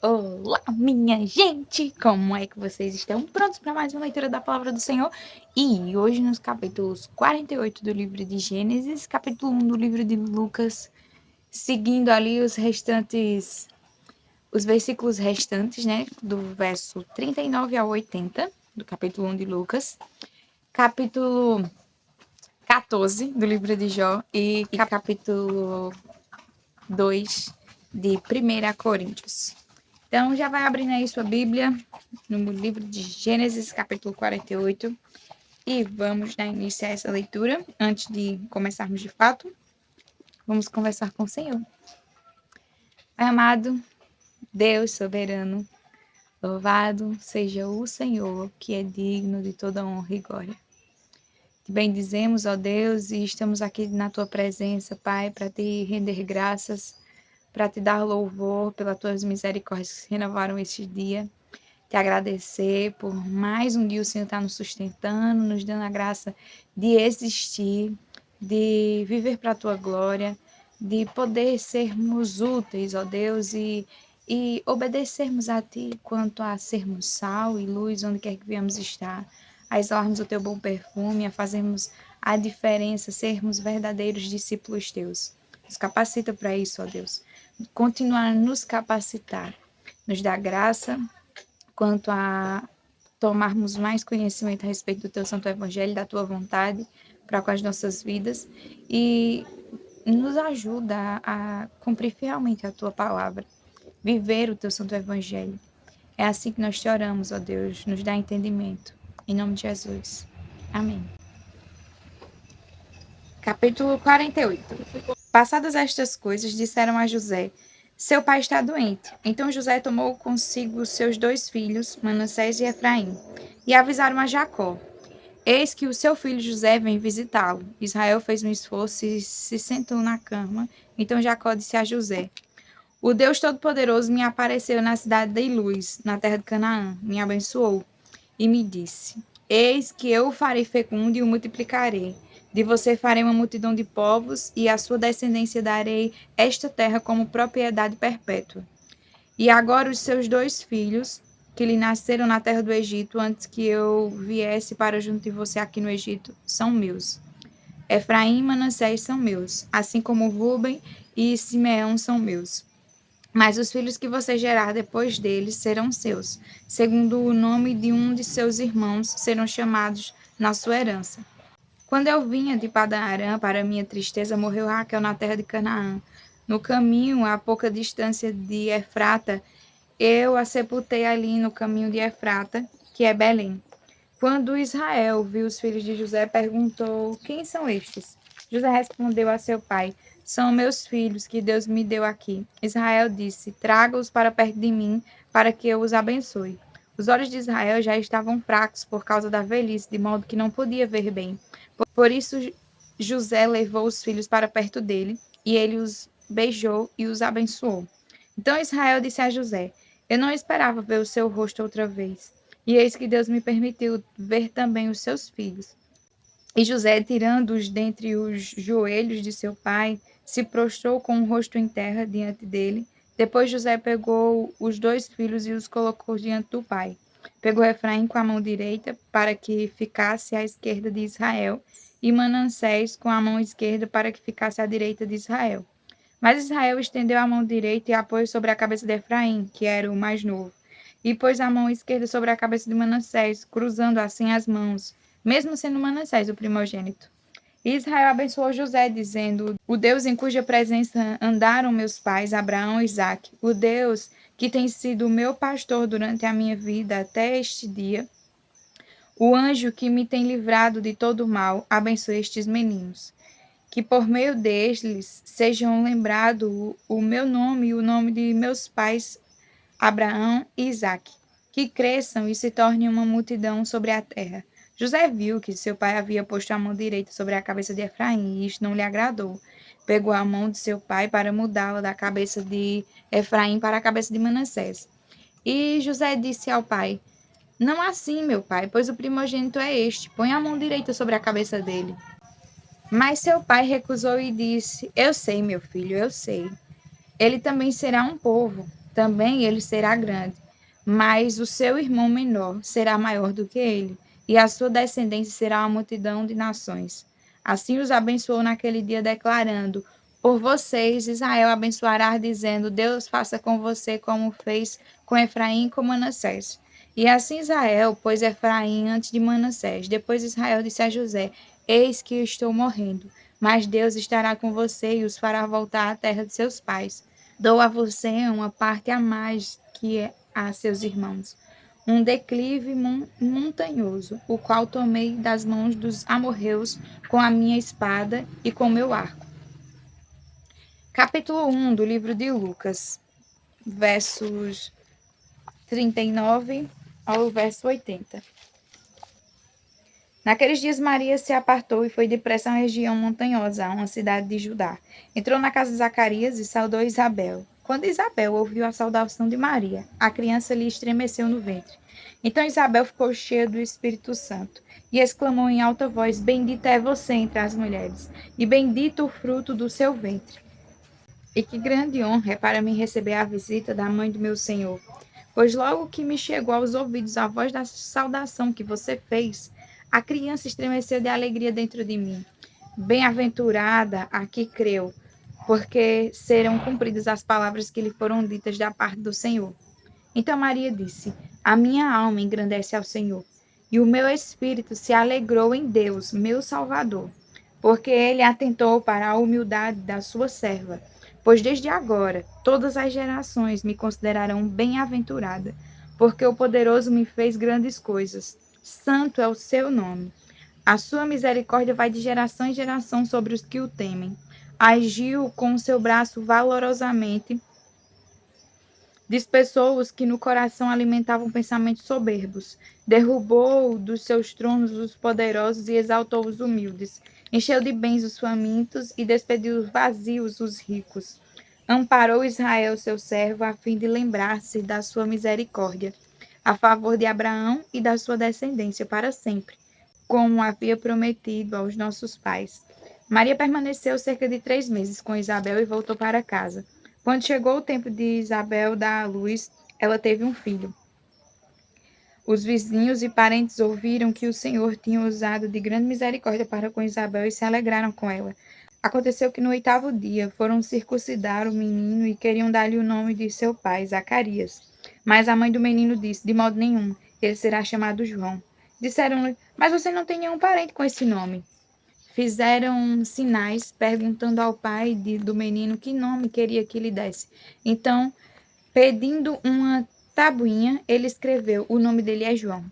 Olá, minha gente! Como é que vocês estão? Prontos para mais uma leitura da Palavra do Senhor? E hoje nos capítulos 48 do livro de Gênesis, capítulo 1 do livro de Lucas, seguindo ali os versículos restantes, né? Do verso 39 ao 80, do capítulo 1 de Lucas, capítulo 14 do livro de Jó e capítulo 2 de 1 Coríntios. Então, já vai abrindo aí sua Bíblia no livro de Gênesis, capítulo 48. E vamos dar início a essa leitura. Antes de começarmos de fato, vamos conversar com o Senhor. Pai amado, Deus soberano, louvado seja o Senhor, que é digno de toda honra e glória. Te bendizemos, ó Deus, e estamos aqui na tua presença, Pai, para te render graças, para te dar louvor pelas tuas misericórdias que se renovaram este dia. Te agradecer por mais um dia o Senhor está nos sustentando, nos dando a graça de existir, de viver para a tua glória, de poder sermos úteis, ó Deus, e obedecermos a ti quanto a sermos sal e luz onde quer que venhamos estar, a exalarmos o teu bom perfume, a fazermos a diferença, sermos verdadeiros discípulos teus. Nos capacita para isso, ó Deus. Continuar a nos capacitar, nos dá graça quanto a tomarmos mais conhecimento a respeito do teu santo evangelho, da tua vontade para com as nossas vidas e nos ajuda a cumprir fielmente a tua palavra, viver o teu santo evangelho. É assim que nós te oramos, ó Deus, nos dá entendimento. Em nome de Jesus. Amém. Capítulo 48. Passadas estas coisas, disseram a José: seu pai está doente. Então José tomou consigo seus 2 filhos, Manassés e Efraim, e avisaram a Jacó: eis que o seu filho José vem visitá-lo. Israel fez um esforço e se sentou na cama. Então Jacó disse a José: o Deus Todo-Poderoso me apareceu na cidade de Luz, na terra de Canaã, me abençoou e me disse: eis que eu o farei fecundo e o multiplicarei. De você farei uma multidão de povos, e à sua descendência darei esta terra como propriedade perpétua. E agora os seus 2 filhos, que lhe nasceram na terra do Egito, antes que eu viesse para junto de você aqui no Egito, são meus. Efraim e Manassés são meus, assim como Ruben e Simeão são meus. Mas os filhos que você gerar depois deles serão seus, segundo o nome de um de seus irmãos serão chamados na sua herança. Quando eu vinha de Padan-Aram, para minha tristeza, morreu Raquel na terra de Canaã. No caminho, a pouca distância de Efrata, eu a sepultei ali no caminho de Efrata, que é Belém. Quando Israel viu os filhos de José, perguntou: quem são estes? José respondeu a seu pai: são meus filhos que Deus me deu aqui. Israel disse: traga-os para perto de mim, para que eu os abençoe. Os olhos de Israel já estavam fracos por causa da velhice, de modo que não podia ver bem. Por isso José levou os filhos para perto dele, e ele os beijou e os abençoou. Então Israel disse a José: eu não esperava ver o seu rosto outra vez. E eis que Deus me permitiu ver também os seus filhos. E José, tirando-os dentre os joelhos de seu pai, se prostrou com o rosto em terra diante dele. Depois José pegou os 2 filhos e os colocou diante do pai. Pegou Efraim com a mão direita, para que ficasse à esquerda de Israel, e Manassés com a mão esquerda, para que ficasse à direita de Israel. Mas Israel estendeu a mão direita e a pôs sobre a cabeça de Efraim, que era o mais novo, e pôs a mão esquerda sobre a cabeça de Manassés, cruzando assim as mãos, mesmo sendo Manassés o primogênito. E Israel abençoou José, dizendo: o Deus em cuja presença andaram meus pais, Abraão e Isaque, o Deus que tem sido o meu pastor durante a minha vida até este dia, o anjo que me tem livrado de todo o mal, abençoe estes meninos. Que por meio deles sejam lembrado o meu nome e o nome de meus pais, Abraão e Isaque, que cresçam e se tornem uma multidão sobre a terra. José viu que seu pai havia posto a mão direita sobre a cabeça de Efraim, e isto não lhe agradou. Pegou a mão de seu pai para mudá-la da cabeça de Efraim para a cabeça de Manassés. E José disse ao pai: não assim, meu pai, pois o primogênito é este. Põe a mão direita sobre a cabeça dele. Mas seu pai recusou e disse: eu sei, meu filho, eu sei. Ele também será um povo. também ele será grande, mas o seu irmão menor será maior do que ele, e a sua descendência será uma multidão de nações. Assim os abençoou naquele dia, declarando: por vocês, Israel abençoará, dizendo: Deus faça com você como fez com Efraim e com Manassés. E assim Israel pôs Efraim antes de Manassés. Depois Israel disse a José: Eis que eu estou morrendo, mas Deus estará com você e os fará voltar à terra de seus pais. Dou a você uma parte a mais que a seus irmãos, um declive montanhoso, o qual tomei das mãos dos amorreus com a minha espada e com meu arco. Capítulo 1 do livro de Lucas, versos 39 ao verso 80. Naqueles dias Maria se apartou e foi depressa à região montanhosa, a uma cidade de Judá. Entrou na casa de Zacarias e saudou Isabel. Quando Isabel ouviu a saudação de Maria, a criança lhe estremeceu no ventre. Então Isabel ficou cheia do Espírito Santo e exclamou em alta voz: Bendita é você entre as mulheres, e bendito o fruto do seu ventre. E que grande honra é para mim receber a visita da mãe do meu Senhor. Pois logo que me chegou aos ouvidos a voz da saudação que você fez, a criança estremeceu de alegria dentro de mim. Bem-aventurada a que creu, porque serão cumpridas as palavras que lhe foram ditas da parte do Senhor. Então Maria disse: A minha alma engrandece ao Senhor, e o meu espírito se alegrou em Deus, meu Salvador, porque ele atentou para a humildade da sua serva. Pois desde agora todas as gerações me considerarão bem-aventurada, porque o poderoso me fez grandes coisas. Santo é o seu nome. A sua misericórdia vai de geração em geração sobre os que o temem. Agiu com o seu braço valorosamente, dispersou os que no coração alimentavam pensamentos soberbos, derrubou dos seus tronos os poderosos e exaltou os humildes, encheu de bens os famintos e despediu vazios os ricos. Amparou Israel, seu servo, a fim de lembrar-se da sua misericórdia, a favor de Abraão e da sua descendência para sempre, como havia prometido aos nossos pais. Maria permaneceu cerca de 3 meses com Isabel e voltou para casa. Quando chegou o tempo de Isabel dar à luz, ela teve um filho. Os vizinhos e parentes ouviram que o Senhor tinha usado de grande misericórdia para com Isabel e se alegraram com ela. Aconteceu que no 8º dia foram circuncidar o menino e queriam dar-lhe o nome de seu pai, Zacarias. Mas a mãe do menino disse: De modo nenhum, ele será chamado João. Disseram-lhe: Mas você não tem nenhum parente com esse nome. Fizeram sinais, perguntando ao pai do menino que nome queria que lhe desse. Então, pedindo uma tabuinha, ele escreveu: O nome dele é João.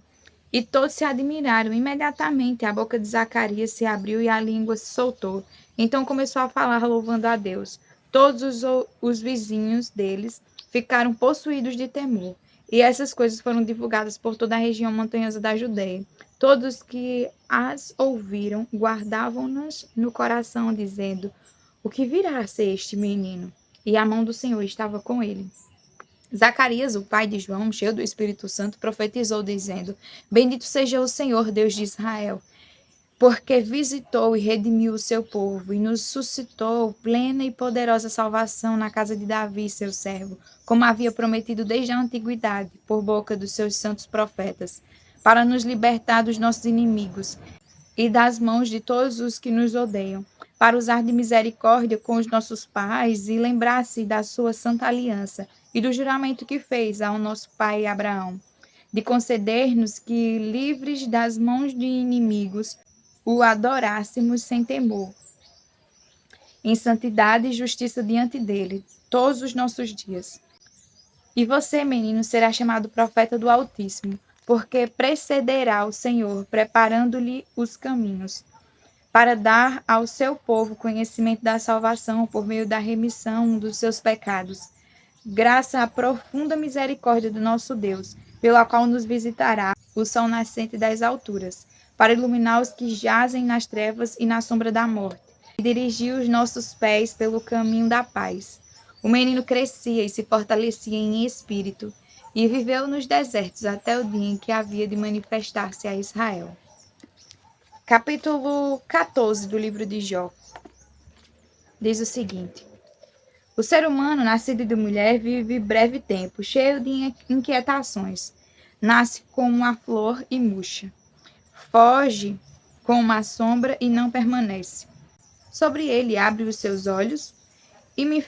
E todos se admiraram. Imediatamente a boca de Zacarias se abriu e a língua se soltou. Então começou a falar, louvando a Deus. Todos os vizinhos deles ficaram possuídos de temor. E essas coisas foram divulgadas por toda a região montanhosa da Judeia. Todos que as ouviram guardavam-nas no coração, dizendo: O que virá a ser este menino? E a mão do Senhor estava com ele. Zacarias, o pai de João, cheio do Espírito Santo, profetizou, dizendo: Bendito seja o Senhor, Deus de Israel, porque visitou e redimiu o seu povo e nos suscitou plena e poderosa salvação na casa de Davi, seu servo, como havia prometido desde a antiguidade, por boca dos seus santos profetas, para nos libertar dos nossos inimigos e das mãos de todos os que nos odeiam, para usar de misericórdia com os nossos pais e lembrar-se da sua santa aliança e do juramento que fez ao nosso pai Abraão, de conceder-nos que, livres das mãos de inimigos, o adorássemos sem temor, em santidade e justiça diante dele, todos os nossos dias. E você, menino, será chamado profeta do Altíssimo, porque precederá o Senhor, preparando-lhe os caminhos, para dar ao seu povo conhecimento da salvação por meio da remissão dos seus pecados, graças à profunda misericórdia do nosso Deus, pela qual nos visitará o sol nascente das alturas, para iluminar os que jazem nas trevas e na sombra da morte, e dirigir os nossos pés pelo caminho da paz. O menino crescia e se fortalecia em espírito, e viveu nos desertos até o dia em que havia de manifestar-se a Israel. Capítulo 14 do livro de Jó diz o seguinte: O ser humano, nascido de mulher, vive breve tempo, cheio de inquietações. Nasce como uma flor e murcha. Foge como uma sombra e não permanece. Sobre ele abre os seus olhos e me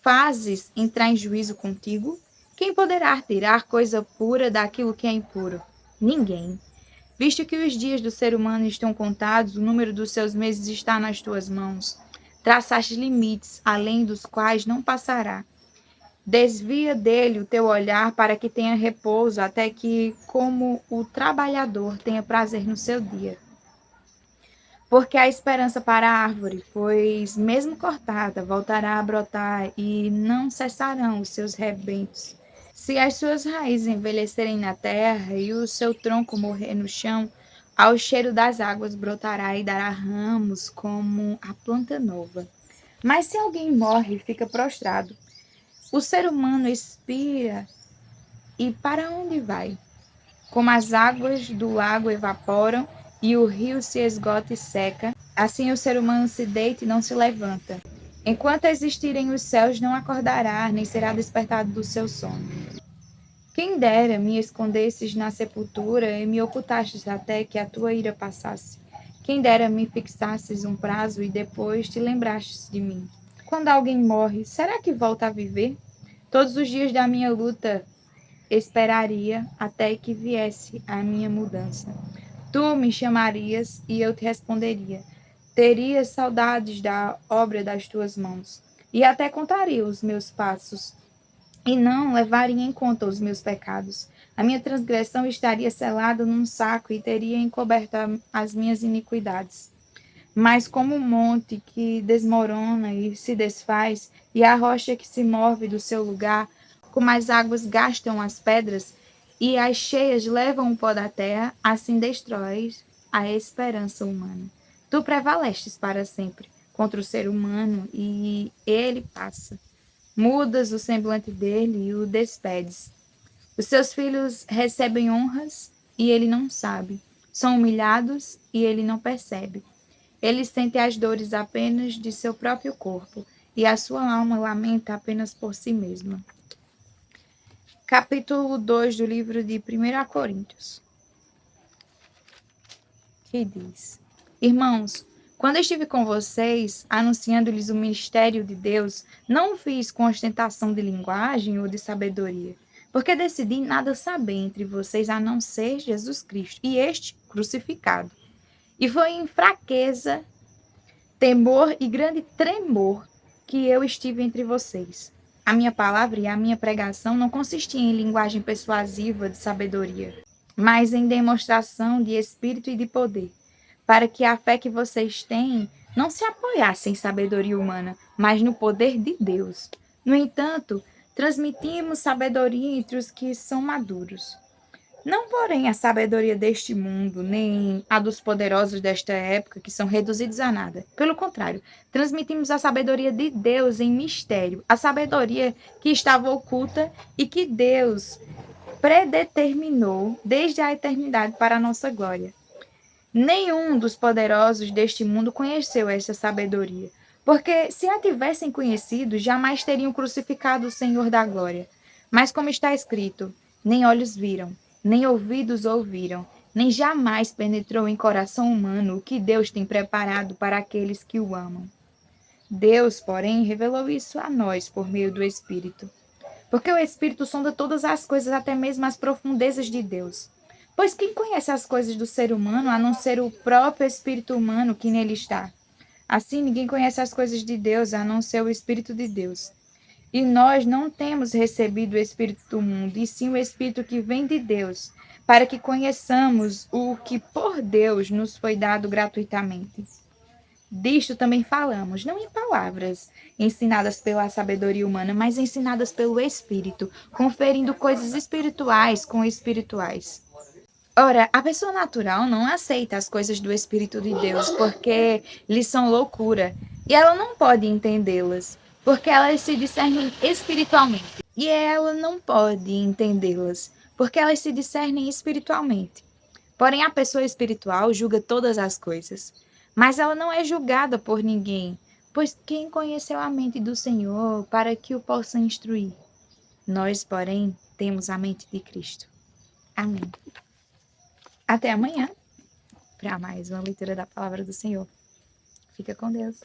fazes entrar em juízo contigo? Quem poderá tirar coisa pura daquilo que é impuro? Ninguém. Visto que os dias do ser humano estão contados, o número dos seus meses está nas tuas mãos. Traçaste limites, além dos quais não passará. Desvia dele o teu olhar para que tenha repouso, até que, como o trabalhador, tenha prazer no seu dia. Porque há esperança para a árvore, pois, mesmo cortada, voltará a brotar e não cessarão os seus rebentos. Se as suas raízes envelhecerem na terra e o seu tronco morrer no chão, ao cheiro das águas brotará e dará ramos como a planta nova. Mas se alguém morre e fica prostrado, o ser humano expira e para onde vai? Como as águas do lago evaporam e o rio se esgota e seca, assim o ser humano se deita e não se levanta. Enquanto existirem os céus, não acordará, nem será despertado do seu sono. Quem dera me escondesses na sepultura e me ocultasses até que a tua ira passasse. Quem dera me fixasses um prazo e depois te lembrastes de mim. Quando alguém morre, será que volta a viver? Todos os dias da minha luta esperaria até que viesse a minha mudança. Tu me chamarias e eu te responderia. Teria saudades da obra das tuas mãos, e até contaria os meus passos, e não levaria em conta os meus pecados. A minha transgressão estaria selada num saco e teria encoberto as minhas iniquidades. Mas como o monte que desmorona e se desfaz, e a rocha que se move do seu lugar, como as águas gastam as pedras, e as cheias levam o pó da terra, assim destróis a esperança humana. Tu prevalestes para sempre contra o ser humano, e ele passa. Mudas o semblante dele e o despedes. Os seus filhos recebem honras, e ele não sabe. São humilhados, e ele não percebe. Ele sente as dores apenas de seu próprio corpo, e a sua alma lamenta apenas por si mesma. Capítulo 2 do livro de 1 Coríntios, que diz: Irmãos, quando estive com vocês, anunciando-lhes o mistério de Deus, não o fiz com ostentação de linguagem ou de sabedoria, porque decidi nada saber entre vocês a não ser Jesus Cristo, e este crucificado. E foi em fraqueza, temor e grande tremor que eu estive entre vocês. A minha palavra e a minha pregação não consistiam em linguagem persuasiva de sabedoria, mas em demonstração de espírito e de poder, para que a fé que vocês têm não se apoiasse em sabedoria humana, mas no poder de Deus. No entanto, transmitimos sabedoria entre os que são maduros. Não, porém, a sabedoria deste mundo, nem a dos poderosos desta época, que são reduzidos a nada. Pelo contrário, transmitimos a sabedoria de Deus em mistério, a sabedoria que estava oculta e que Deus predeterminou desde a eternidade para a nossa glória. Nenhum dos poderosos deste mundo conheceu esta sabedoria, porque se a tivessem conhecido, jamais teriam crucificado o Senhor da glória. Mas como está escrito, nem olhos viram, nem ouvidos ouviram, nem jamais penetrou em coração humano o que Deus tem preparado para aqueles que o amam. Deus, porém, revelou isso a nós por meio do Espírito. Porque o Espírito sonda todas as coisas, até mesmo as profundezas de Deus. Pois quem conhece as coisas do ser humano, a não ser o próprio Espírito humano que nele está? Assim, ninguém conhece as coisas de Deus, a não ser o Espírito de Deus. E nós não temos recebido o Espírito do mundo, e sim o Espírito que vem de Deus, para que conheçamos o que por Deus nos foi dado gratuitamente. Disto também falamos, não em palavras ensinadas pela sabedoria humana, mas ensinadas pelo Espírito, conferindo coisas espirituais com espirituais. Ora, a pessoa natural não aceita as coisas do Espírito de Deus, porque lhes são loucura, e ela não pode entendê-las, porque elas se discernem espiritualmente. E ela não pode entendê-las, porque elas se discernem espiritualmente. Porém, a pessoa espiritual julga todas as coisas, mas ela não é julgada por ninguém, Pois quem conheceu a mente do Senhor para que o possa instruir? Nós, porém, temos a mente de Cristo. Amém. Até amanhã para mais uma leitura da palavra do Senhor. Fica com Deus.